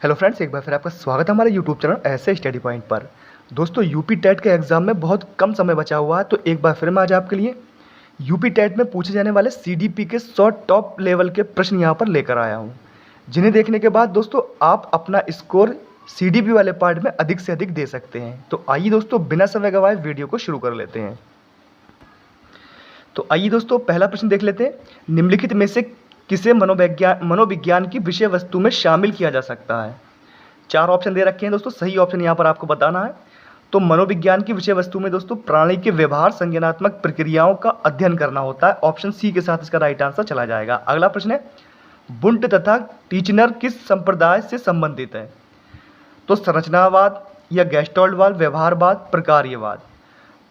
Hello friends, एक बार फिर आपका स्वागत है हमारे यूट्यूब चैनल ऐसे स्टडी पॉइंट पर। दोस्तों, यूपी टेट के एग्ज़ाम में बहुत कम समय बचा हुआ है, तो एक बार फिर मैं आज आपके लिए यूपी टेट में पूछे जाने वाले सीडीपी के 100 टॉप लेवल के प्रश्न यहाँ पर लेकर आया हूँ, जिन्हें देखने के बाद दोस्तों आप अपना स्कोर सीडीपी वाले पार्ट में अधिक से अधिक दे सकते हैं। तो आइए दोस्तों, बिना समय गंवाए वीडियो को शुरू कर लेते हैं। तो आइए दोस्तों, पहला प्रश्न देख लेते हैं। निम्नलिखित में से किसे मनोविज्ञान की विषय वस्तु में शामिल किया जा सकता है? 4 ऑप्शन दे रखे हैं दोस्तों, सही ऑप्शन यहाँ पर आपको बताना है। तो मनोविज्ञान की विषय वस्तु में दोस्तों प्राणी के व्यवहार संज्ञानात्मक प्रक्रियाओं का अध्ययन करना होता है। ऑप्शन सी के साथ इसका राइट आंसर चला जाएगा। अगला प्रश्न है, बुंट तथा टीचनर किस संप्रदाय से संबंधित है? तो संरचनावाद या गेस्टाल्टवाद, व्यवहारवाद, प्रकार्यवाद।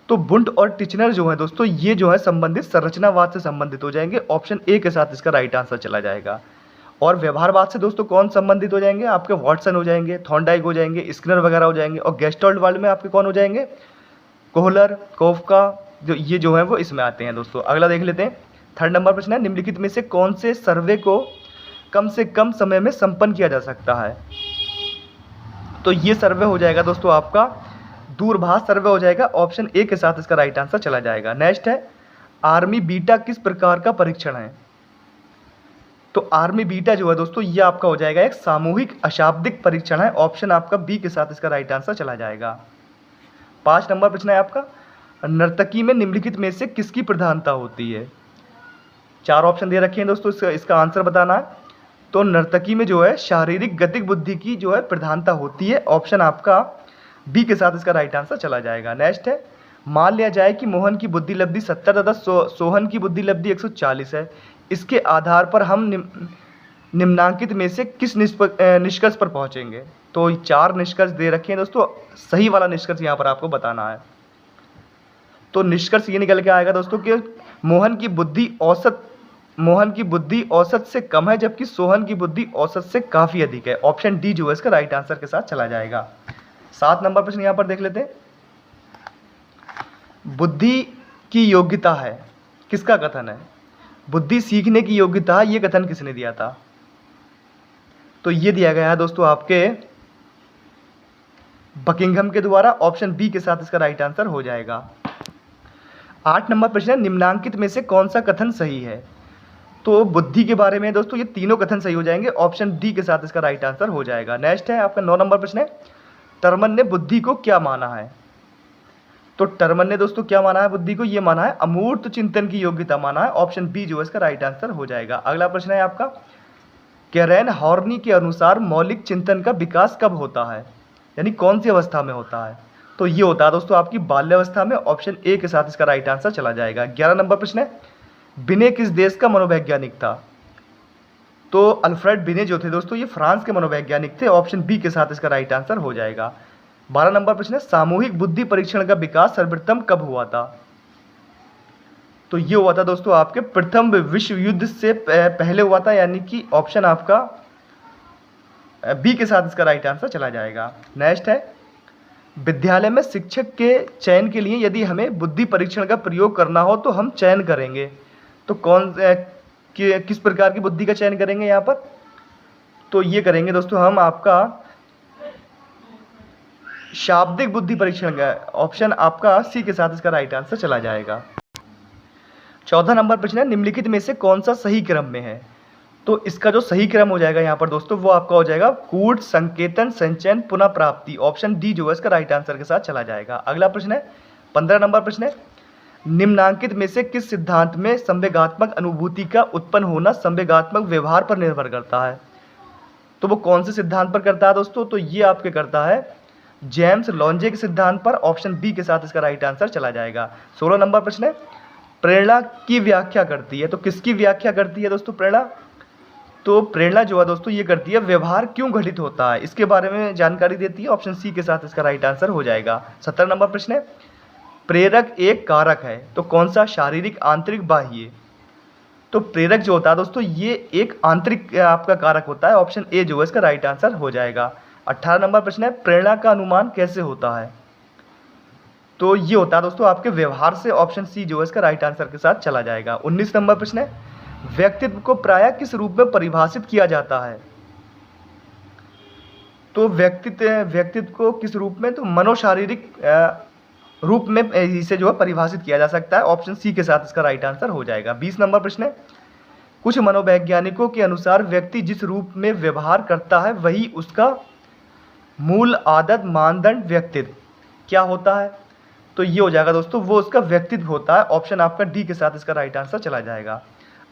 तो बुंट और टिचनर जो है दोस्तों, ये जो है संबंधित संरचनावाद से संबंधित हो जाएंगे। ऑप्शन ए के साथ इसका राइट आंसर चला जाएगा। और व्यवहारवाद से दोस्तों कौन संबंधित हो जाएंगे? आपके वाटसन हो जाएंगे, थॉर्नडाइक हो जाएंगे, स्किनर वगैरह हो जाएंगे। और गेस्टाल्टवाद में आपके कौन हो जाएंगे? कोहलर, कोफका, जो है वो इसमें आते हैं दोस्तों। अगला देख लेते हैं। 3rd नंबर प्रश्न है, निम्नलिखित में से कौन से सर्वे को कम से कम समय में संपन्न किया जा सकता है? तो ये सर्वे हो जाएगा दोस्तों आपका दूरभाष सर्वे हो जाएगा। ऑप्शन ए के साथ इसका राइट आंसर चला जाएगा। नेक्स्ट है, आर्मी बीटा किस प्रकार का परीक्षण है? तो आर्मी बीटा जो है दोस्तों, ये आपका हो जाएगा एक सामूहिक अशाब्दिक परीक्षण है। ऑप्शन आपका बी के साथ इसका राइट आंसर चला जाएगा। 5 नंबर प्रश्न है आपका, नर्तकी में निम्नलिखित में से किसकी प्रधानता होती है? 4 ऑप्शन दे रखे हैं दोस्तों, इसका आंसर बताना है। तो नर्तकी में जो है शारीरिक गतिक बुद्धि की जो है प्रधानता होती है। ऑप्शन आपका बी के साथ इसका राइट आंसर चला जाएगा। नेक्स्ट है, मान लिया जाए कि मोहन की बुद्धि लब्धि 70 तथा सोहन की बुद्धि लब्धि 140 है। इसके आधार पर हम निम्नांकित में से किस निष्कर्ष पर पहुंचेंगे? तो 4 निष्कर्ष दे रखे हैं दोस्तों, सही वाला निष्कर्ष यहाँ पर आपको बताना है। तो निष्कर्ष ये निकल के आएगा दोस्तों कि मोहन की बुद्धि औसत से कम है, जबकि सोहन की बुद्धि औसत से काफ़ी अधिक है। ऑप्शन डी जो है इसका राइट आंसर के साथ चला जाएगा। 7 नंबर प्रश्न यहाँ पर देख लेते हैं। बुद्धि की योग्यता है, किसका कथन है? बुद्धि सीखने की योग्यता है, ये कथन किसने दिया था? तो ये दिया गया है दोस्तों आपके बकिंघम के द्वारा। ऑप्शन बी के साथ इसका राइट आंसर हो जाएगा। 8 नंबर प्रश्न है, निम्नांकित में से कौन सा कथन सही है? तो बुद्धि के बारे में दोस्तों ये तीनों कथन सही हो जाएंगे। ऑप्शन डी के साथ इसका राइट आंसर हो जाएगा। नेक्स्ट है आपका 9 नंबर प्रश्न है, टर्मन ने बुद्धि को क्या माना है? तो टर्मन ने दोस्तों क्या माना है बुद्धि को? ये माना है अमूर्त चिंतन की योग्यता माना है। ऑप्शन बी जो है इसका राइट आंसर हो जाएगा। अगला प्रश्न है आपका, कैरेन हॉर्नी के अनुसार मौलिक चिंतन का विकास कब होता है, यानी कौन सी अवस्था में होता है? तो ये होता है दोस्तों आपकी बाल्यावस्था में। ऑप्शन ए के साथ इसका राइट आंसर चला जाएगा। 11 नंबर प्रश्न है, बिने किस देश का मनोवैज्ञानिक था? तो अल्फ्रेड बिने जो थे दोस्तों, ये फ्रांस के मनोवैज्ञानिक थे। ऑप्शन बी के साथ इसका राइट आंसर हो जाएगा। 12 नंबर प्रश्न है, सामूहिक बुद्धि परीक्षण का विकास सर्वप्रथम कब हुआ था? तो ये हुआ था दोस्तों आपके प्रथम विश्व युद्ध से पहले हुआ था, यानी कि ऑप्शन आपका बी के साथ इसका राइट आंसर चला जाएगा। नेक्स्ट है, विद्यालय में शिक्षक के चयन के लिए यदि हमें बुद्धि परीक्षण का प्रयोग करना हो तो हम चयन करेंगे। तो किस प्रकार की बुद्धि का चयन करेंगे यहाँ पर? तो ये करेंगे दोस्तों हम आपका शाब्दिक बुद्धि परीक्षण का। ऑप्शन आपका सी के साथ इसका राइट आंसर चला जाएगा। 14 नंबर प्रश्न है, निम्नलिखित में से कौन सा सही क्रम में है? तो इसका जो सही क्रम हो जाएगा यहाँ पर दोस्तों, वो आपका हो जाएगा कूट, संकेतन, संचयन, पुनः प्राप्ति। ऑप्शन डी जो है इसका राइट आंसर के साथ चला जाएगा। अगला प्रश्न है 15 नंबर प्रश्न है, निम्नांकित में से किस सिद्धांत में संवेगात्मक अनुभूति का उत्पन्न होना संवेगात्मक व्यवहार पर निर्भर करता है? तो वो कौन से सिद्धांत पर करता है दोस्तों? तो ये आपके करता है जेम्स लॉन्जे के सिद्धांत पर। ऑप्शन बी के साथ इसका राइट आंसर चला जाएगा। 16 नंबर प्रश्न है, प्रेरणा की व्याख्या करती है। तो किसकी व्याख्या करती है दोस्तों प्रेरणा? तो प्रेरणा जो है दोस्तों ये करती है व्यवहार क्यों घटित होता है, इसके बारे में जानकारी देती है। ऑप्शन सी के साथ इसका राइट आंसर हो जाएगा। 17 नंबर प्रश्न है, प्रेरक एक कारक है, तो कौन सा? शारीरिक, आंतरिक, बाह्य? तो प्रेरक जो होता है दोस्तों ये एक आंतरिक आपका कारक होता है। ऑप्शन ए जो है इसका राइट आंसर हो जाएगा। 18 नंबर प्रश्न है, प्रेरणा का अनुमान कैसे होता है? तो ये होता है दोस्तों आपके व्यवहार से। ऑप्शन सी जो है इसका राइट आंसर के साथ चला जाएगा। 19 नंबर प्रश्न है, व्यक्तित्व को प्रायः किस रूप में परिभाषित किया जाता है? तो व्यक्तित्व को किस रूप में, तो मनोशारीरिक रूप में इसे जो है परिभाषित किया जा सकता है। ऑप्शन सी के साथ इसका राइट आंसर हो जाएगा। 20 नंबर प्रश्न है, कुछ मनोवैज्ञानिकों के अनुसार व्यक्ति जिस रूप में व्यवहार करता है वही उसका मूल आदत मानदंड व्यक्तित्व क्या होता है? तो ये हो जाएगा दोस्तों, वो उसका व्यक्तित्व होता है। ऑप्शन आपका डी के साथ इसका राइट आंसर चला जाएगा।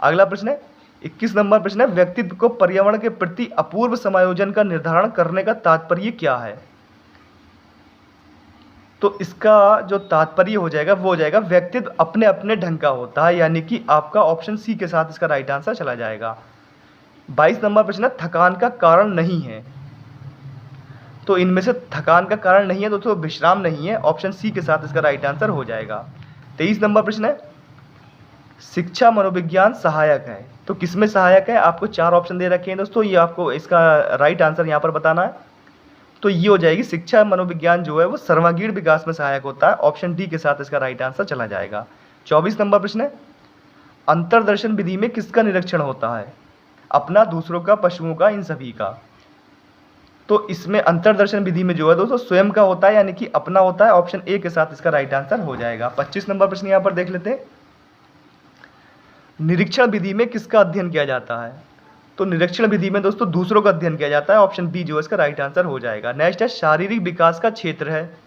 अगला प्रश्न है 21 नंबर प्रश्न है, व्यक्तित्व को पर्यावरण के प्रति अपूर्व समायोजन का निर्धारण करने का तात्पर्य क्या है? तो इसका जो तात्पर्य हो जाएगा वो हो जाएगा व्यक्तित्व अपने अपने ढंग का होता है, यानी कि आपका ऑप्शन सी के साथ इसका राइट आंसर चला जाएगा। 22 नंबर प्रश्न है, थकान का कारण नहीं है। तो इनमें से थकान का कारण नहीं है दोस्तों, विश्राम नहीं है। ऑप्शन सी के साथ इसका राइट आंसर हो जाएगा। 23 नंबर प्रश्न है, शिक्षा मनोविज्ञान सहायक है। तो किसमें सहायक है? आपको 4 ऑप्शन दे रखे हैं दोस्तों, ये आपको इसका राइट आंसर यहाँ पर बताना है। तो ये हो जाएगी शिक्षा मनोविज्ञान जो है वो सर्वांगीण विकास में सहायक होता है। ऑप्शन डी के साथ इसका राइट आंसर चला जाएगा। 24 नंबर प्रश्न है, अंतरदर्शन विधि में किसका निरीक्षण होता है? अपना, दूसरों का, पशुओं का, इन सभी का। तो इसमें अंतरदर्शन विधि में जो है दोस्तों स्वयं का होता है, यानी कि अपना होता है। ऑप्शन ए के साथ इसका राइट आंसर हो जाएगा। 25 नंबर प्रश्न यहाँ पर देख लेते हैं, निरीक्षण विधि में किसका अध्ययन किया जाता है? तो निरीक्षण विधि में दोस्तों दूसरों का अध्ययन किया जाता है। ऑप्शन बी जो है इसका राइट आंसर हो जाएगा। नेक्स्ट है, शारीरिक विकास का क्षेत्र है।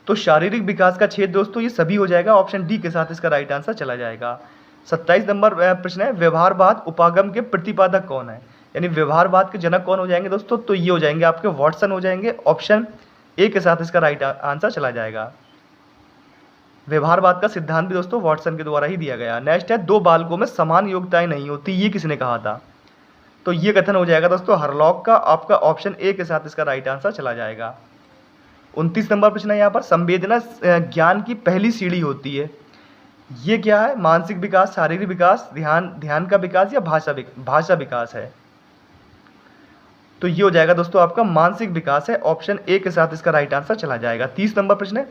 तो शारीरिक विकास का क्षेत्र दोस्तों ये सभी हो जाएगा। ऑप्शन डी के साथ इसका राइट आंसर चला जाएगा। 27 नंबर प्रश्न है, व्यवहारवाद उपागम के प्रतिपादक कौन है? यानी व्यवहारवाद के जनक कौन हो जाएंगे दोस्तों? तो ये हो जाएंगे आपके वॉटसन हो जाएंगे। ऑप्शन ए के साथ इसका राइट आंसर चला जाएगा। व्यवहारवाद का सिद्धांत भी दोस्तों वॉटसन के द्वारा ही दिया गया। नेक्स्ट है, 2 बालकों में समान योग्यताएं नहीं होती, ये किसने कहा था? तो ये कथन हो जाएगा दोस्तों हरलॉक का। आपका ऑप्शन ए के साथ इसका राइट आंसर चला जाएगा। 29 नंबर प्रश्न है यहाँ पर, संवेदना ज्ञान की पहली सीढ़ी होती है, ये क्या है? मानसिक विकास, शारीरिक विकास, ध्यान का विकास या भाषा विकास है? तो ये हो जाएगा दोस्तों आपका मानसिक विकास है। ऑप्शन ए के साथ इसका राइट आंसर चला जाएगा। 30 नंबर प्रश्न है,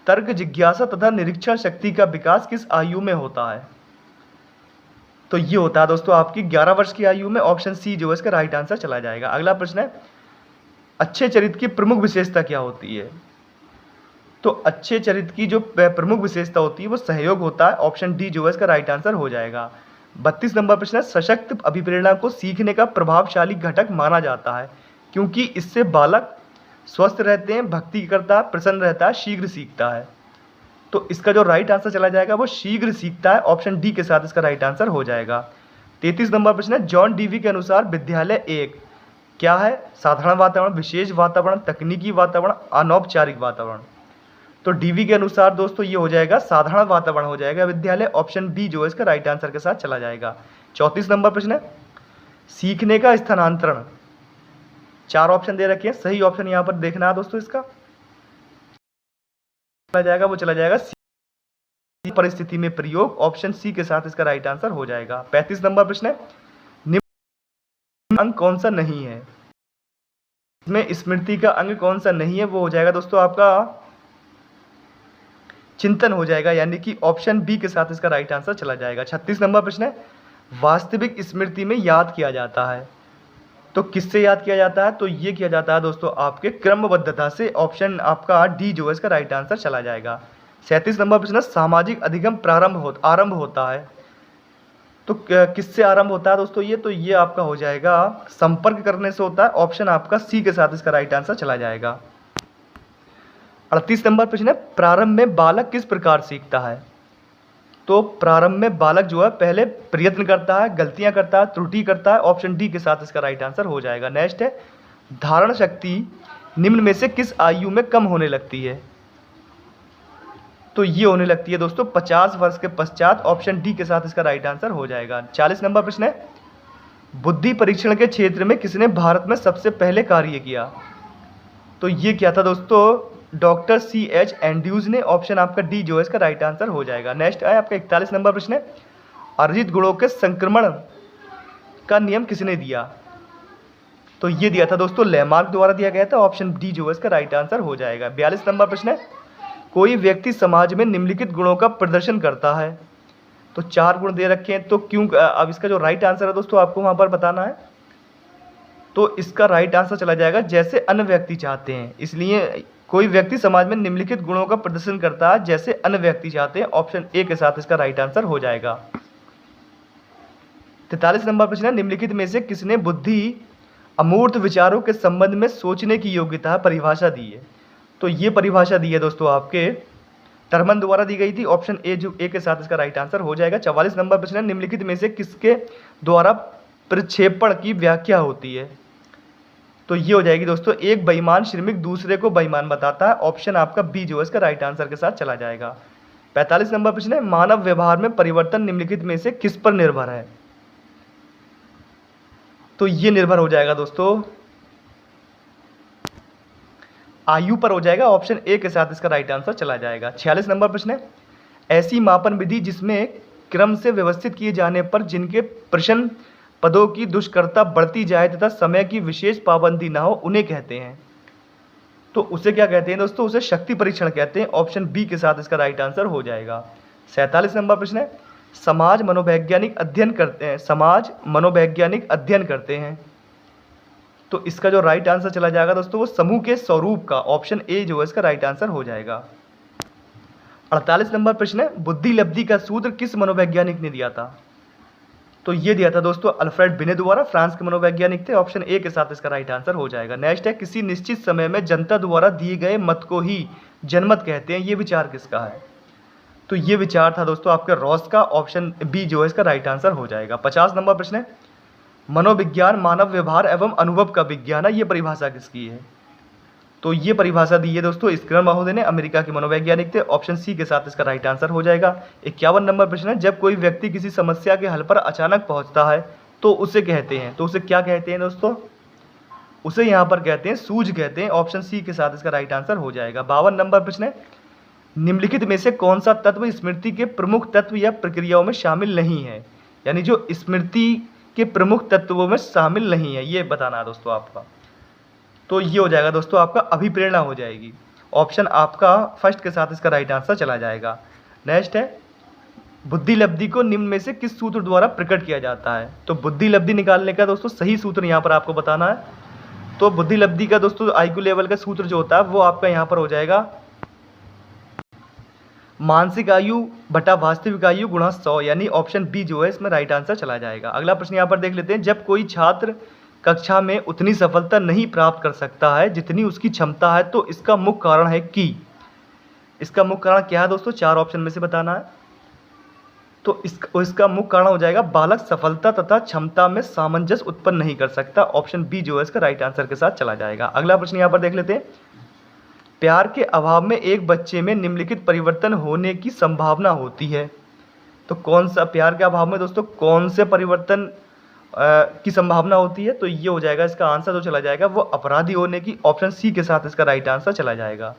तर्क, जिज्ञासा तथा निरीक्षण शक्ति का विकास किस आयु में होता है? तो ये होता है दोस्तों आपकी 11 वर्ष की आयु में। ऑप्शन सी जो है इसका राइट आंसर चला जाएगा। अगला प्रश्न है, अच्छे चरित्र की प्रमुख विशेषता क्या होती है? तो अच्छे चरित्र की जो प्रमुख विशेषता होती है वो सहयोग होता है। ऑप्शन डी जो है इसका राइट आंसर हो जाएगा। 32 नंबर प्रश्न है, सशक्त अभिप्रेरणा को सीखने का प्रभावशाली घटक माना जाता है क्योंकि इससे बालक स्वस्थ रहते हैं, भक्ति करता है, प्रसन्न रहता है, शीघ्र सीखता है। तो इसका जो राइट आंसर चला जाएगा वो शीघ्र सीखता है। ऑप्शन डी के साथ इसका राइट आंसर हो जाएगा। 33 नंबर प्रश्न है, जॉन डीवी के अनुसार विद्यालय एक क्या है? साधारण वातावरण, विशेष वातावरण, तकनीकी वातावरण, अनौपचारिक वातावरण। तो डीवी के अनुसार दोस्तों ये हो जाएगा साधारण वातावरण हो जाएगा विद्यालय। ऑप्शन बी जो है इसका राइट आंसर के साथ चला जाएगा। 34 नंबर प्रश्न है, सीखने का स्थानांतरण। 4 ऑप्शन दे रखे हैं, सही ऑप्शन यहाँ पर देखना है दोस्तों इसका चला जाएगा, वो चला जाएगा परिस्थिति में प्रयोग। ऑप्शन सी के साथ इसका राइट आंसर हो जाएगा। 35 नंबर प्रश्न है, निम्न अंग कौन सा नहीं है? इसमें स्मृति का अंग कौन सा नहीं है? वो हो जाएगा दोस्तों आपका चिंतन हो जाएगा, यानी कि ऑप्शन बी के साथ इसका राइट आंसर चला जाएगा। 36 नंबर प्रश्न है, वास्तविक स्मृति में याद किया जाता है, तो किससे याद किया जाता है? तो ये किया जाता है दोस्तों आपके क्रमबद्धता से। ऑप्शन आपका डी जो है इसका राइट आंसर चला जाएगा। 37 नंबर प्रश्न, सामाजिक अधिगम आरंभ होता है, तो किससे आरंभ होता है दोस्तों ये? तो ये आपका हो जाएगा संपर्क करने से होता है। ऑप्शन आपका सी के साथ इसका राइट आंसर चला जाएगा। 38 नंबर प्रश्न है, प्रारंभ में बालक किस प्रकार सीखता है? तो प्रारंभ में बालक जो है पहले प्रयत्न करता है, गलतियां करता है, त्रुटि करता है। ऑप्शन डी के साथ इसका राइट आंसर हो जाएगा। नेक्स्ट है, धारण शक्ति निम्न में से किस आयु में कम होने लगती है? तो ये होने लगती है दोस्तों 50 वर्ष के पश्चात। ऑप्शन डी के साथ इसका राइट आंसर हो जाएगा। 40 नंबर प्रश्न है, बुद्धि परीक्षण के क्षेत्र में किसने भारत में सबसे पहले कार्य किया? तो ये क्या था दोस्तों? Doctor C.H. एंड्रयूज ने। ऑप्शन आपका डी जो है इसका राइट आंसर हो जाएगा। नेक्स्ट है आपका 41 नंबर प्रश्न है, अर्जित गुणों के संक्रमण का नियम किसने दिया? तो ये दिया था दोस्तों लेमार्क द्वारा दिया गया था। ऑप्शन डी जो है इसका राइट आंसर हो जाएगा। 42 नंबर प्रश्न है, कोई व्यक्ति समाज में निम्नलिखित गुणों का प्रदर्शन करता है, तो 4 गुण दे रखे हैं, तो क्यों? अब इसका जो राइट आंसर है दोस्तों आपको वहाँ पर बताना है। तो इसका राइट आंसर चला जाएगा जैसे अन्य व्यक्ति चाहते हैं। इसलिए कोई व्यक्ति समाज में निम्नलिखित गुणों का प्रदर्शन करता है जैसे अन्य व्यक्ति चाहते हैं। ऑप्शन ए के साथ इसका राइट आंसर हो जाएगा। 43 नंबर प्रश्न है, निम्नलिखित में से किसने बुद्धि अमूर्त विचारों के संबंध में सोचने की योग्यता परिभाषा दी है? तो ये परिभाषा दी है दोस्तों आपके थर्मन द्वारा दी गई थी। ऑप्शन ए जो ए के साथ इसका राइट आंसर हो जाएगा। 44 नंबर प्रश्न है, निम्नलिखित में से किसके द्वारा प्रक्षेपण की व्याख्या होती है? तो ये हो जाएगी दोस्तों, एक बेईमान श्रमिक दूसरे को बेईमान बताता है। ऑप्शन आपका बी जो है इसका राइट आंसर के साथ चला जाएगा। 45 नंबर प्रश्न है, मानव व्यवहार में परिवर्तन निम्नलिखित में से किस पर निर्भर है? तो ये निर्भर हो जाएगा दोस्तों आयु पर हो जाएगा। ऑप्शन ए के साथ इसका राइट आंसर चला जाएगा। 46 नंबर प्रश्न है, ऐसी मापन विधि जिसमें क्रम से व्यवस्थित किए जाने पर जिनके प्रश्न पदों की दुष्करता बढ़ती जाए तथा समय की विशेष पाबंदी ना हो उन्हें कहते हैं? तो उसे क्या कहते हैं दोस्तों? उसे शक्ति परीक्षण कहते हैं। ऑप्शन बी के साथ इसका राइट आंसर हो जाएगा। 47 नंबर प्रश्न है, समाज मनोवैज्ञानिक अध्ययन करते हैं। तो इसका जो राइट आंसर चला जाएगा दोस्तों वो समूह के स्वरूप का। ऑप्शन ए जो है इसका राइट आंसर हो जाएगा। 48 नंबर प्रश्न है, बुद्धि लब्धि का सूत्र किस मनोवैज्ञानिक ने दिया था? तो ये दिया था दोस्तों अल्फ्रेड बिने द्वारा, फ्रांस के मनोवैज्ञानिक थे। ऑप्शन ए के साथ इसका राइट आंसर हो जाएगा। नेक्स्ट है, किसी निश्चित समय में जनता द्वारा दिए गए मत को ही जनमत कहते हैं। ये विचार किसका है? तो ये विचार था दोस्तों आपके रॉस का। ऑप्शन बी जो है इसका राइट आंसर हो जाएगा। 50 नंबर प्रश्न है, मनोविज्ञान मानव व्यवहार एवं अनुभव का विज्ञान है। ये परिभाषा किसकी है? तो ये परिभाषा दी है दोस्तों स्किनर महोदय ने, अमेरिका के मनोवैज्ञानिक थे। ऑप्शन सी के साथ इसका राइट आंसर हो जाएगा। 51 नंबर प्रश्न है, जब कोई व्यक्ति किसी समस्या के हल पर अचानक पहुंचता है तो उसे कहते हैं, तो उसे क्या कहते हैं दोस्तों? उसे यहाँ पर कहते हैं सूझ कहते हैं। ऑप्शन सी के साथ इसका राइट आंसर हो जाएगा। 52 नंबर प्रश्न है, निम्नलिखित में से कौन सा तत्व स्मृति के प्रमुख तत्व या प्रक्रियाओं में शामिल नहीं है? यानी जो स्मृति के प्रमुख तत्वों में शामिल नहीं है, ये बताना है दोस्तों आपका। तो ये हो जाएगा दोस्तों आपका अभिप्रेरणा हो जाएगी। ऑप्शन आपका फर्स्ट के साथ इसका राइट आंसर चला जाएगा। नेक्स्ट है, बुद्धि लब्धि को निम्न में से किस सूत्र द्वारा प्रकट किया जाता है? तो बुद्धि लब्धि निकालने का दोस्तों सही सूत्र यहाँ पर आपको बताना है। तो बुद्धि लब्धि का दोस्तों आईक्यू लेवल का सूत्र जो होता है वो आपका यहाँ पर हो जाएगा मानसिक आयु बटा वास्तविक आयु गुणा 100, यानी ऑप्शन बी जो है इसमें राइट आंसर चला जाएगा। अगला प्रश्न यहाँ पर देख लेते हैं, जब कोई छात्र कक्षा में उतनी सफलता नहीं प्राप्त कर सकता है जितनी उसकी क्षमता है तो इसका मुख्य कारण है कि? इसका मुख्य कारण क्या है दोस्तों? 4 ऑप्शन में से बताना है। तो इसका मुख्य कारण हो जाएगा बालक सफलता तथा क्षमता में सामंजस्य उत्पन्न नहीं कर सकता। ऑप्शन बी जो है इसका राइट आंसर के साथ चला जाएगा। अगला प्रश्न यहाँ पर देख लेते हैं, प्यार के अभाव में एक बच्चे में निम्नलिखित परिवर्तन होने की संभावना होती है। तो कौन सा प्यार के अभाव में दोस्तों कौन से परिवर्तन की संभावना होती है? तो ये हो जाएगा इसका आंसर जो चला जाएगा वो अपराधी होने की। ऑप्शन सी के साथ इसका राइट आंसर चला जाएगा।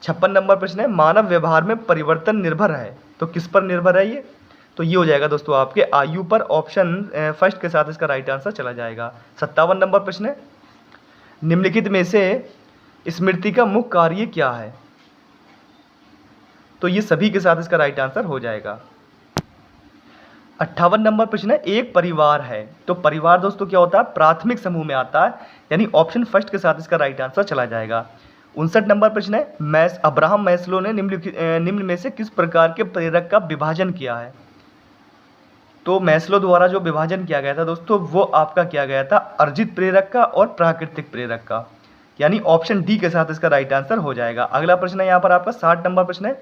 56 नंबर प्रश्न है, मानव व्यवहार में परिवर्तन निर्भर है, तो किस पर निर्भर है ये? तो ये हो जाएगा दोस्तों आपके आयु पर। ऑप्शन फर्स्ट के साथ इसका राइट आंसर चला जाएगा। 57 नंबर प्रश्न है, निम्नलिखित में से स्मृति का मुख्य कार्य क्या है? तो ये सभी के साथ इसका राइट आंसर हो जाएगा। 58 नंबर प्रश्न है, एक परिवार है, तो परिवार दोस्तों क्या होता है? प्राथमिक समूह में आता है, यानी ऑप्शन फर्स्ट के साथ इसका राइट आंसर चला जाएगा। 59 नंबर प्रश्न है, अब्राहम मैस्लो ने निम्न में से किस प्रकार के प्रेरक का विभाजन किया है? तो मैस्लो द्वारा जो विभाजन किया गया था दोस्तों वो आपका किया गया था अर्जित प्रेरक का और प्राकृतिक प्रेरक का, यानी ऑप्शन डी के साथ इसका राइट आंसर हो जाएगा। अगला प्रश्न है यहाँ पर आपका 60 नंबर प्रश्न है,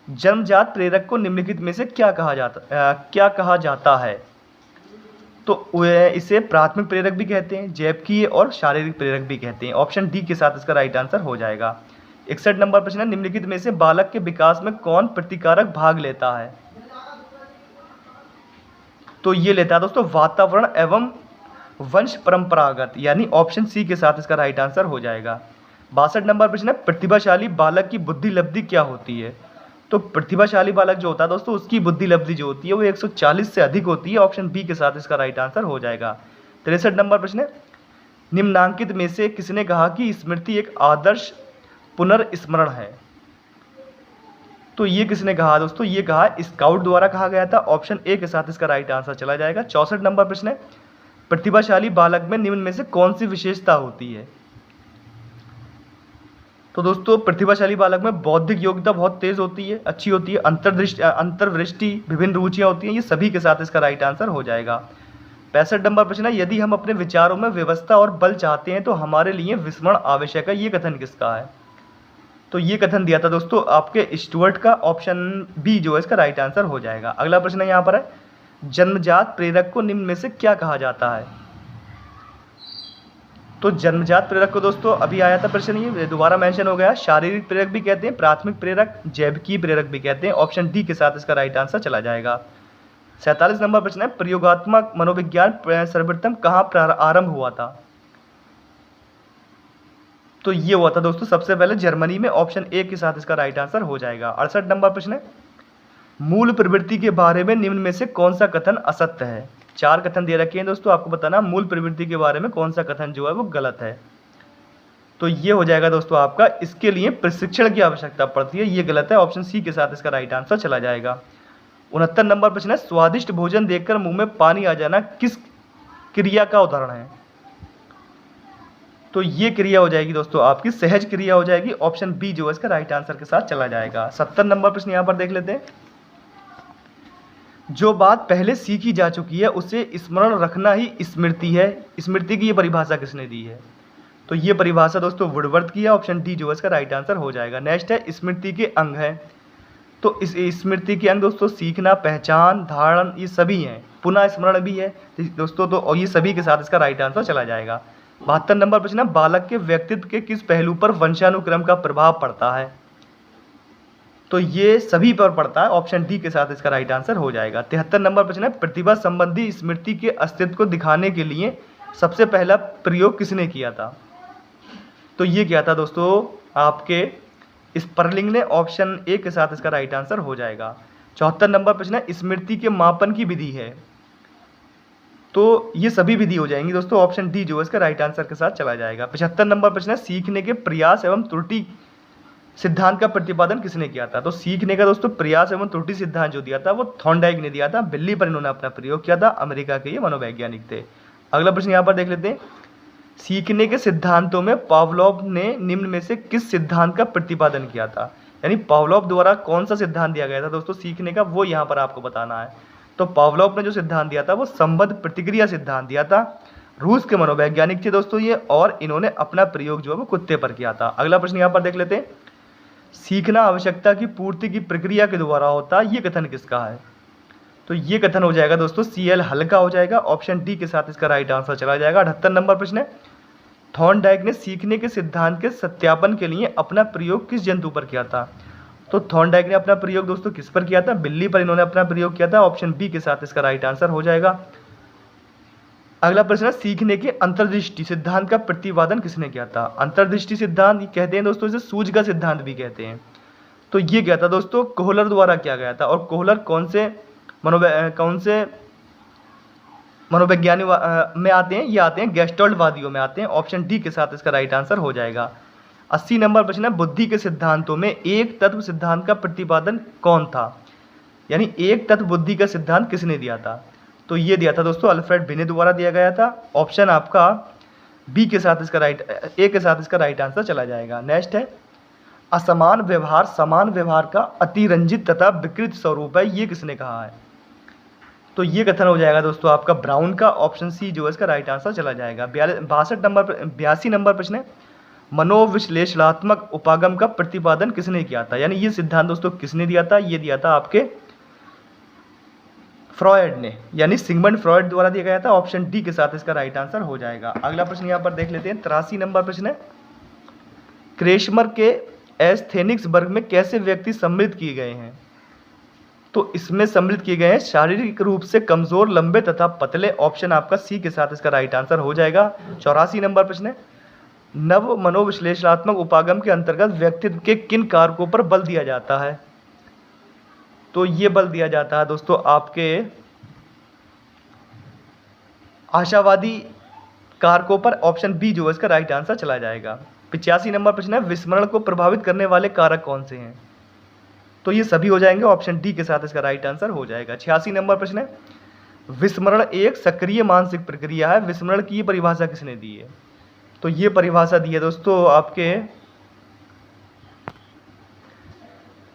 जन्मजात प्रेरक को निम्नलिखित में से क्या कहा जाता है? तो इसे प्राथमिक प्रेरक भी कहते हैं, जैविकीय और शारीरिक प्रेरक भी कहते हैं। ऑप्शन डी के साथ इसका राइट आंसर हो जाएगा। 61 नंबर प्रश्न है, निम्नलिखित में से बालक के विकास में कौन प्रतिकारक भाग लेता है? तो ये लेता है दोस्तों वातावरण एवं वंश परंपरागत, यानी ऑप्शन सी के साथ इसका राइट आंसर हो जाएगा। 62 नंबर प्रश्न है, प्रतिभाशाली बालक की बुद्धि लब्धि क्या होती है? तो प्रतिभाशाली बालक जो होता है दोस्तों उसकी बुद्धि लब्धि जो होती है वो 140 से अधिक होती है। ऑप्शन बी के साथ इसका राइट आंसर हो जाएगा। 63 नंबर प्रश्न है, निम्नांकित में से किसने कहा कि स्मृति एक आदर्श पुनर्स्मरण है? तो ये किसने कहा दोस्तों? ये कहा स्काउट द्वारा कहा गया था। ऑप्शन ए के साथ इसका राइट आंसर चला जाएगा। 64 नंबर प्रश्न है, प्रतिभाशाली बालक में निम्न में से कौन सी विशेषता होती है? तो दोस्तों प्रतिभाशाली बालक में बौद्धिक योग्यता बहुत तेज होती है, अच्छी होती है, अंतर्दृष्टि, विभिन्न रुचियां होती हैं, ये सभी के साथ इसका राइट आंसर हो जाएगा। 65 नंबर प्रश्न है, यदि हम अपने विचारों में व्यवस्था और बल चाहते हैं तो हमारे लिए विस्मरण आवश्यक है, ये कथन किसका है? तो ये कथन दिया था दोस्तों आपके स्टुअर्ट का, ऑप्शन बी जो है इसका राइट आंसर हो जाएगा। अगला प्रश्न यहाँ पर है, जन्मजात प्रेरक को निम्न में से क्या कहा जाता है? तो जन्मजात प्रेरक को दोस्तों अभी आया था प्रश्न, ये दोबारा मेंशन हो गया। शारीरिक प्रेरक भी कहते हैं, प्राथमिक प्रेरक, जैविकीय प्रेरक भी कहते हैं। ऑप्शन डी के साथ इसका राइट आंसर चला जाएगा। 47 नंबर प्रश्न है, प्रयोगात्मक मनोविज्ञान सर्वप्रथम कहाँ आरंभ हुआ था? तो ये हुआ था दोस्तों सबसे पहले जर्मनी में। ऑप्शन ए के साथ इसका राइट आंसर हो जाएगा। 68 नंबर प्रश्न है, मूल प्रवृत्ति के बारे में निम्न में से कौन सा कथन असत्य है? 4 कथन दे रखे हैं दोस्तों, आपको बताना मूल प्रवृत्ति के बारे में कौन सा कथन जो है वो गलत है। तो ये हो जाएगा दोस्तों आपका, इसके लिए प्रशिक्षण की आवश्यकता पड़ती है, ये गलत है। ऑप्शन सी के साथ इसका राइट आंसर चला जाएगा। 69 नंबर प्रश्न है, स्वादिष्ट भोजन देखकर मुंह में पानी आ जाना किस क्रिया का उदाहरण है? तो ये क्रिया हो जाएगी दोस्तों आपकी सहज क्रिया हो जाएगी। ऑप्शन बी जो है इसका राइट आंसर के साथ चला जाएगा। 70 नंबर प्रश्न यहाँ पर देख लेते हैं, जो बात पहले सीखी जा चुकी है उसे स्मरण रखना ही स्मृति है। स्मृति की ये परिभाषा किसने दी है? तो ये परिभाषा दोस्तों वुडवर्थ की है। ऑप्शन डी जो है इसका राइट आंसर हो जाएगा। नेक्स्ट है, स्मृति के अंग है। तो इस स्मृति के अंग दोस्तों सीखना, पहचान, धारण, ये सभी हैं। पुनः स्मरण भी है दोस्तों, तो और ये सभी के साथ इसका राइट आंसर चला जाएगा। 72 नंबर प्रश्न है, बालक के व्यक्तित्व के किस पहलू पर वंशानुक्रम का प्रभाव पड़ता है? तो ये सभी पर पड़ता है। ऑप्शन डी के साथ इसका राइट आंसर हो जाएगा। 73 नंबर प्रश्न है, प्रतिभा संबंधी स्मृति के अस्तित्व को दिखाने के लिए सबसे पहला प्रयोग किसने किया था? तो ये किया था दोस्तों आपके स्पर्लिंग ने। ऑप्शन ए के साथ इसका राइट आंसर हो जाएगा। 74 नंबर प्रश्न है, स्मृति के मापन की विधि है। तो ये सभी विधि हो जाएंगी दोस्तों। ऑप्शन डी जो है इसका राइट आंसर के साथ चला जाएगा। 75 नंबर प्रश्न है, सीखने के प्रयास एवं त्रुटि सिद्धांत का प्रतिपादन किसने किया था? तो सीखने का दोस्तों प्रयास एवं त्रुटि सिद्धांत जो दिया था वो थॉर्नडाइक ने दिया था। बिल्ली पर इन्होंने अपना प्रयोग किया था। अमेरिका के ये मनोवैज्ञानिक थे। अगला प्रश्न यहाँ पर देख लेते हैं, सीखने के सिद्धांतों में पावलोव ने निम्न में से किस सिद्धांत का प्रतिपादन किया था? यानी पावलोव द्वारा कौन सा सिद्धांत दिया गया था दोस्तों सीखने का, वो यहाँ पर आपको बताना है। तो पावलोव ने जो सिद्धांत दिया था वो संबद्ध प्रतिक्रिया सिद्धांत दिया था। रूस के मनोवैज्ञानिक थे दोस्तों ये, और इन्होंने अपना प्रयोग जो है वो कुत्ते पर किया था। अगला प्रश्न यहाँ पर देख लेते हैं, सीखना आवश्यकता की पूर्ति की प्रक्रिया के द्वारा होता है, ये कथन किसका है? तो ये कथन हो जाएगा दोस्तों CL हल का हो जाएगा। ऑप्शन डी के साथ इसका राइट आंसर चला जाएगा। 78 नंबर प्रश्न है, थॉर्नडाइक ने सीखने के सिद्धांत के सत्यापन के लिए अपना प्रयोग किस जंतु पर किया था? तो थॉर्नडाइक ने अपना प्रयोग दोस्तों किस पर किया था? बिल्ली पर इन्होंने अपना प्रयोग किया था। ऑप्शन बी के साथ इसका राइट आंसर हो जाएगा। अगला प्रश्न है, सीखने के अंतर्दृष्टि सिद्धांत का प्रतिपादन किसने किया था? अंतर्दृष्टि सिद्धांत कहते हैं दोस्तों, इसे सूझ का सिद्धांत भी कहते हैं। तो ये क्या था दोस्तों, कोहलर द्वारा किया गया था। और कोहलर कौन से मनोवैज्ञानिक में आते हैं? ये आते हैं गेस्टल्टवादियों में आते हैं। ऑप्शन डी के साथ इसका राइट आंसर हो जाएगा। 80 नंबर प्रश्न है, बुद्धि के सिद्धांतों में एक तत्व सिद्धांत का प्रतिपादन कौन था? यानी एक तत्व बुद्धि का सिद्धांत किसने दिया था? तो ये दिया था दोस्तों अल्फ्रेड बिने द्वारा दिया गया था। ऑप्शन आपका बी के साथ इसका ए के साथ इसका राइट आंसर चला जाएगा। नेक्स्ट है, असमान व्यवहार समान व्यवहार का अतिरंजित तथा विकृत स्वरूप है, ये किसने कहा है? तो ये कथन हो जाएगा दोस्तों आपका ब्राउन का। ऑप्शन सी जो है इसका राइट आंसर चला जाएगा। 82 नंबर प्रश्न है, मनोविश्लेषणात्मक उपागम का प्रतिपादन किसने किया था? यानी ये सिद्धांत दोस्तों किसने दिया था? ये दिया था आपके फ्रॉयड ने, यानी सिगमंड फ्रॉयड द्वारा दिया गया था। ऑप्शन डी के साथ इसका राइट आंसर हो जाएगा। अगला प्रश्न यहाँ पर देख लेते हैं, 83 नंबर प्रश्न है, क्रेशमर के एस्थेनिक्स वर्ग में कैसे व्यक्ति सम्मिलित किए गए हैं? तो इसमें सम्मिलित किए गए हैं शारीरिक रूप से कमजोर, लंबे तथा पतले। ऑप्शन आपका सी के साथ इसका राइट आंसर हो जाएगा। 84 नंबर प्रश्न है, नव मनोविश्लेषणात्मक उपागम के अंतर्गत व्यक्तित्व के किन कारकों पर बल दिया जाता है? तो ये बल दिया जाता है दोस्तों आपके आशावादी कारकों पर। ऑप्शन बी जो है इसका राइट आंसर चला जाएगा। 85 नंबर प्रश्न है, विस्मरण को प्रभावित करने वाले कारक कौन से हैं? तो ये सभी हो जाएंगे। ऑप्शन डी के साथ इसका राइट आंसर हो जाएगा। 86 नंबर प्रश्न है, विस्मरण एक सक्रिय मानसिक प्रक्रिया है। विस्मरण की ये परिभाषा किसने दी है? तो ये परिभाषा दी है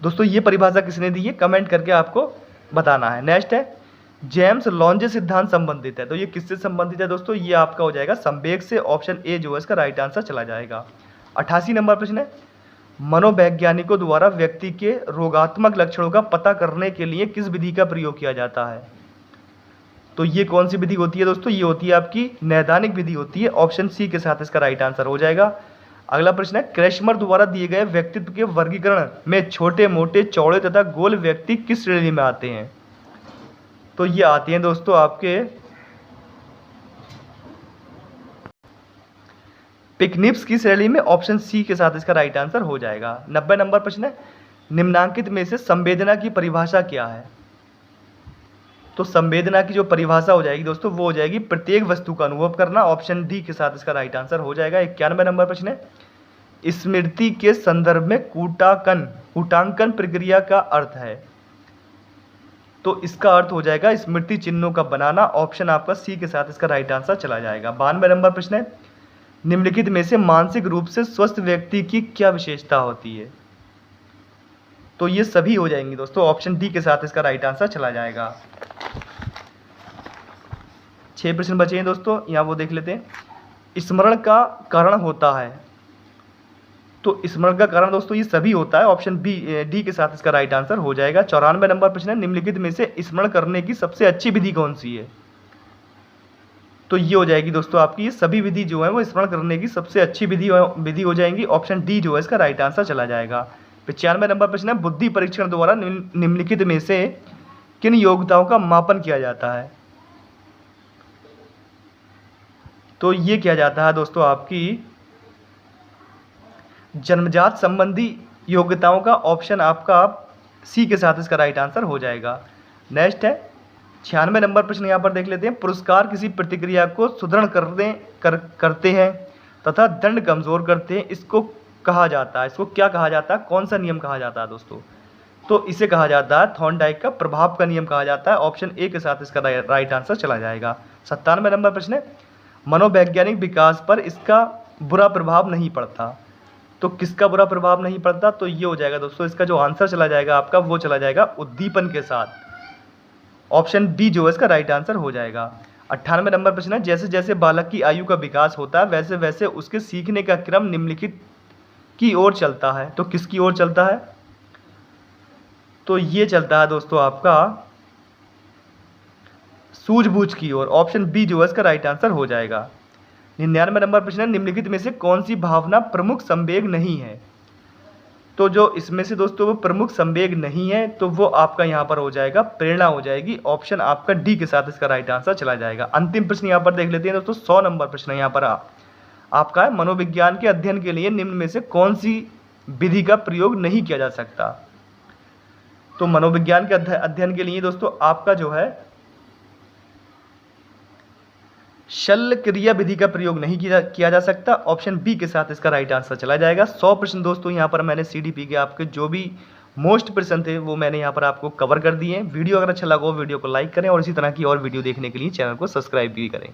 दोस्तों ये परिभाषा किसने दी है? कमेंट करके आपको बताना है। नेक्स्ट है जेम्स लॉन्जे सिद्धांत संबंधित है। तो ये किससे संबंधित है दोस्तों? ये आपका हो जाएगा संवेग से। ऑप्शन ए जो है इसका राइट आंसर चला जाएगा। 88 नंबर प्रश्न है मनोवैज्ञानिकों द्वारा व्यक्ति के रोगात्मक लक्षणों का पता करने के लिए किस विधि का प्रयोग किया जाता है? तो ये कौन सी विधि होती है दोस्तों? ये होती है आपकी नैदानिक विधि होती है। ऑप्शन सी के साथ इसका राइट आंसर हो जाएगा। अगला प्रश्न है क्रेशमर द्वारा दिए गए व्यक्तित्व के वर्गीकरण में छोटे मोटे चौड़े तथा गोल व्यक्ति किस श्रेणी में आते हैं? तो ये आते हैं दोस्तों आपके पिकनिप्स की श्रेणी में। ऑप्शन सी के साथ इसका राइट आंसर हो जाएगा। 90 नंबर प्रश्न है निम्नांकित में से संवेदना की परिभाषा क्या है? तो संवेदना की जो परिभाषा हो जाएगी दोस्तों वो हो जाएगी प्रत्येक वस्तु का अनुभव करना। ऑप्शन डी के साथ इसका राइट आंसर हो जाएगा। 91 नंबर प्रश्न है स्मृति के संदर्भ में कूटांकन प्रक्रिया का अर्थ है? तो इसका अर्थ हो जाएगा स्मृति चिन्हों का बनाना। ऑप्शन आपका सी के साथ इसका राइट आंसर चला जाएगा। 92 नंबर प्रश्न है निम्नलिखित में से मानसिक रूप से स्वस्थ व्यक्ति की क्या विशेषता होती है? तो ये सभी हो जाएंगी दोस्तों। ऑप्शन डी के साथ इसका राइट आंसर चला जाएगा। 6 प्रश्न बचे हैं दोस्तों, यहाँ वो देख लेते हैं। स्मरण का कारण होता है? तो स्मरण का कारण दोस्तों ये सभी होता है। ऑप्शन डी के साथ इसका राइट आंसर हो जाएगा। 94 नंबर प्रश्न है निम्नलिखित में से स्मरण करने की सबसे अच्छी विधि कौन सी है? तो ये हो जाएगी दोस्तों आपकी ये सभी विधि जो है वो स्मरण करने की सबसे अच्छी विधि हो जाएंगी। ऑप्शन डी जो है इसका राइट आंसर चला जाएगा। 95 नंबर प्रश्न है बुद्धि परीक्षण द्वारा निम्नलिखित में से किन योग्यताओं का मापन किया जाता है? तो ये किया जाता है दोस्तों आपकी जन्मजात संबंधी योग्यताओं का। ऑप्शन आपका सी के साथ इसका राइट आंसर हो जाएगा। नेक्स्ट है 96 नंबर प्रश्न यहाँ पर देख लेते हैं। पुरस्कार किसी प्रतिक्रिया को सुदृढ़ करते हैं तथा दंड कमजोर करते हैं, इसको कहा जाता है, इसको क्या कहा जाता है? कौन सा नियम कहा जाता है दोस्तों? तो इसे कहा जाता है थॉर्नडाइक का प्रभाव का नियम कहा जाता है। ऑप्शन ए के साथ इसका राइट आंसर चला जाएगा। 97 नंबर प्रश्न है मनोवैज्ञानिक विकास पर इसका बुरा प्रभाव नहीं पड़ता। तो किसका बुरा प्रभाव नहीं पड़ता? तो ये हो जाएगा दोस्तों इसका जो आंसर चला जाएगा आपका वो चला जाएगा उद्दीपन के साथ। ऑप्शन बी जो है इसका राइट आंसर हो जाएगा। 98 नंबर प्रश्न है जैसे जैसे बालक की आयु का विकास होता है वैसे वैसे उसके सीखने का क्रम निम्नलिखित की ओर चलता है। तो किसकी ओर चलता है? तो ये चलता है दोस्तों आपका सूझबूझ की ओर। ऑप्शन बी जो है इसका राइट आंसर हो जाएगा। 99 नंबर प्रश्न है निम्नलिखित में से कौन सी भावना प्रमुख संवेग नहीं है? तो जो इसमें से दोस्तों वो प्रमुख संवेग नहीं है तो वो आपका यहाँ पर हो जाएगा प्रेरणा हो जाएगी। ऑप्शन आपका डी के साथ इसका राइट आंसर चला जाएगा। अंतिम प्रश्न यहाँ पर देख लेते हैं दोस्तों। 100 नंबर प्रश्न यहाँ पर आपका है मनोविज्ञान के अध्ययन के लिए निम्न में से कौन सी विधि का प्रयोग नहीं किया जा सकता? तो मनोविज्ञान के अध्ययन के लिए दोस्तों आपका जो है शल्य क्रिया विधि का प्रयोग नहीं किया जा सकता। ऑप्शन बी के साथ इसका राइट आंसर चला जाएगा। 100 प्रश्न दोस्तों यहाँ पर मैंने सीडीपी के आपके जो भी मोस्ट प्रश्न थे वो मैंने यहाँ पर आपको कवर कर दिए हैं। वीडियो अगर अच्छा लगा हो वीडियो को लाइक करें और इसी तरह की और वीडियो देखने के लिए चैनल को सब्सक्राइब भी करें।